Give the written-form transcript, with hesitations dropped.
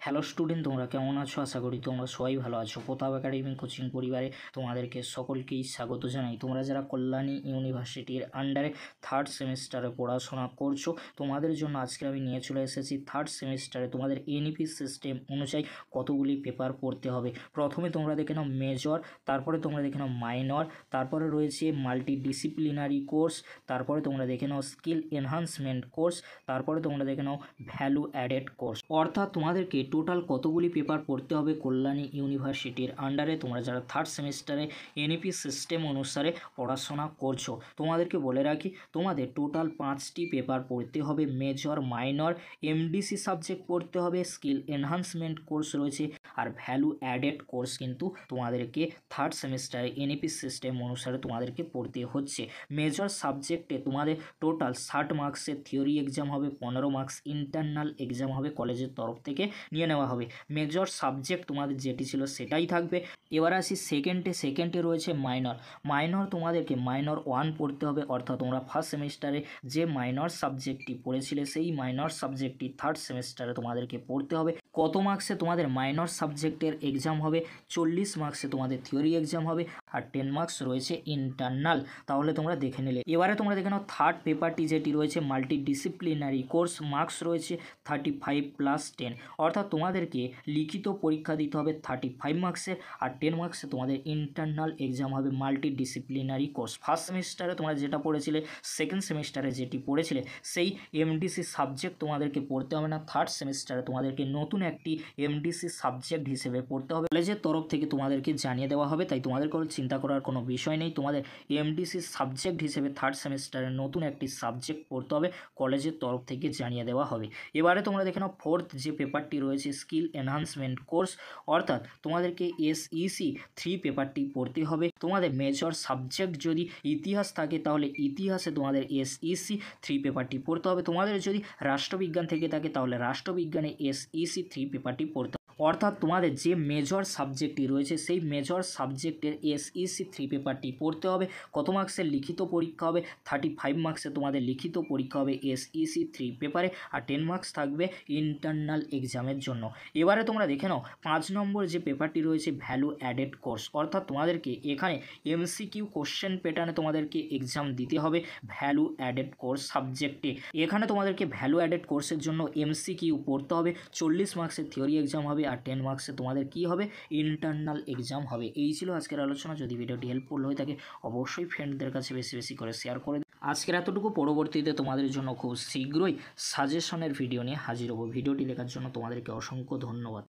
Hello student, তোমরা কেমন আছো? আশা করি তোমরা সবাই ভালো আছো। প্রতাপ একাডেমি কোচিং পরিবারে তোমাদেরকে সকলকেই স্বাগত জানাই। তোমরা যারা কল্যাণী ইউনিভার্সিটির আন্ডারে থার্ড সেমিস্টারে পড়াশোনা করছো, তোমাদের জন্য আজকে আমি নিয়ে চলে এসেছি থার্ড সেমিস্টারে তোমাদের এনইপি সিস্টেম অনুযায়ী কতগুলি পেপার পড়তে হবে। প্রথমে তোমরা দেখে নাও মেজর, তারপরে তোমরা দেখে নাও মাইনর, তারপরে রয়েছে মাল্টি ডিসিপ্লিনারি কোর্স, তারপরে তোমরা দেখে নাও স্কিল এনহান্সমেন্ট কোর্স, তারপরে তোমরা দেখে নাও ভ্যালু অ্যাডেড কোর্স। অর্থাৎ তোমাদেরকে টোটাল কতগুলি পেপার পড়তে হবে কল্যাণী ইউনিভার্সিটির আন্ডারে তোমরা যারা থার্ড সেমিস্টারে এনইপি সিস্টেম অনুসারে পড়াশোনা করছো। তোমাদেরকে বলে রাখি, তোমাদের টোটাল 5টি পেপার পড়তে হবে। মেজর, মাইনর, এমডিসি সাবজেক্ট পড়তে হবে, স্কিল এনহান্সমেন্ট কোর্স রয়েছে, আর ভ্যালু অ্যাডেড কোর্স কিন্তু তোমাদেরকে থার্ড সেমিস্টারে এনইপি সিস্টেম অনুসারে তোমাদেরকে পড়তে হচ্ছে। মেজর সাবজেক্টে তোমাদের টোটাল 60 মার্কসের থিওরি এক্সাম হবে, 15 মার্কস ইন্টারনাল এক্সাম হবে, কলেজের তরফ থেকে নিয়ে নেওয়া হবে। মেজর সাবজেক্ট তোমাদের যেটি ছিল সেটাই থাকবে। এবার আসি সেকেন্ডে রয়েছে মাইনর তোমাদেরকে মাইনর 1 পড়তে হবে। অর্থাৎ তোমরা ফার্স্ট সেমিস্টারে যে মাইনর সাবজেক্টটি পড়েছিলে সেই মাইনর সাবজেক্টটি থার্ড সেমিস্টারে তোমাদেরকে পড়তে হবে। কত মার্কসে তোমাদের মাইনর সাবজেক্টের এক্সাম হবে? 40 মার্কসে তোমাদের থিওরি এক্সাম হবে, আর 10 মার্কস রয়েছে ইন্টারনাল। তাহলে তোমরা দেখে নিলে। এবারে তোমরা দেখে নাও থার্ড পেপারটি যেটি রয়েছে মাল্টি ডিসিপ্লিনারি কোর্স, মার্কস রয়েছে 35 + 10। অর্থাৎ তোমাদেরকে লিখিত পরীক্ষা দিতে হবে 35 মার্কসের, আর 10 মার্কসে তোমাদের ইন্টারনাল এক্সাম হবে মাল্টি ডিসিপ্লিনারি কোর্স। ফার্স্ট সেমিস্টারে তোমরা যেটা পড়েছিলে, সেকেন্ড সেমিস্টারে যেটি পড়েছিলে সেই এমডিসি সাবজেক্ট তোমাদেরকে পড়তে হবে না। থার্ড সেমিস্টারে তোমাদেরকে নতুন একটি এমডিসি সাবজেক্ট হিসেবে পড়তে হবে। কলেজের তরফ থেকে তোমাদেরকে জানিয়ে দেওয়া হবে, তাই তোমাদের কোনো চিন্তা করার কোনো বিষয় নেই। তোমাদের এমডিসি সাবজেক্ট হিসেবে থার্ড সেমিস্টারে নতুন একটি সাবজেক্ট পড়তে হবে, কলেজের তরফ থেকে জানিয়ে দেওয়া হবে। এবারে তোমরা দেখে নাও ফোর্থ যে পেপারটি রয়েছে স্কিল এনহান্সমেন্ট কোর্স। অর্থাৎ তোমাদেরকে SEC 3 পেপারটি পড়তে হবে। তোমাদের মেজর সাবজেক্ট যদি ইতিহাস থাকে তাহলে ইতিহাসে তোমাদের SEC 3 পেপারটি পড়তে হবে। তোমাদের যদি রাষ্ট্রবিজ্ঞান থেকে থাকে তাহলে রাষ্ট্রবিজ্ঞানে SEC 3 পেপারটি পড়তে হবে। অর্থাৎ তোমাদের যে মেজর সাবজেক্টটি রয়েছে সেই মেজর সাবজেক্টের SEC 3 পেপারটি পড়তে হবে। কত মার্কসের লিখিত পরীক্ষা হবে? 35 মার্কসে তোমাদের লিখিত পরীক্ষা হবে SEC 3 পেপারে, আর 10 মার্কস থাকবে ইন্টারনাল এক্সামের জন্য। এবারে তোমরা দেখে নাও 5 নম্বর যে পেপারটি রয়েছে ভ্যালু অ্যাডেড কোর্স। অর্থাৎ তোমাদেরকে এখানে MCQ কোশ্চেন প্যাটার্নে তোমাদেরকে এক্সাম দিতে হবে ভ্যালু অ্যাডেড কোর্স সাবজেক্টে। এখানে তোমাদেরকে ভ্যালু অ্যাডেড কোর্সের জন্য MCQ পড়তে হবে। 40 মার্কসের থিওরি এক্সাম হবে, আর 10 মার্কসে তোমাদের কি হবে? ইন্টারনাল এক্সাম হবে। এই ছিল আজকের আলোচনা। যদি ভিডিওটি হেল্পফুল হয়ে থাকে অবশ্যই ফ্রেন্ডদের কাছে বেশি বেশি করে শেয়ার করে দিন। আজকের এতটুকু। পরবর্তীতে তোমাদের জন্য খুব শীঘ্রই সাজেশনের ভিডিও নিয়ে হাজির হব। ভিডিওটি দেখার জন্য তোমাদেরকে অসংখ্য ধন্যবাদ।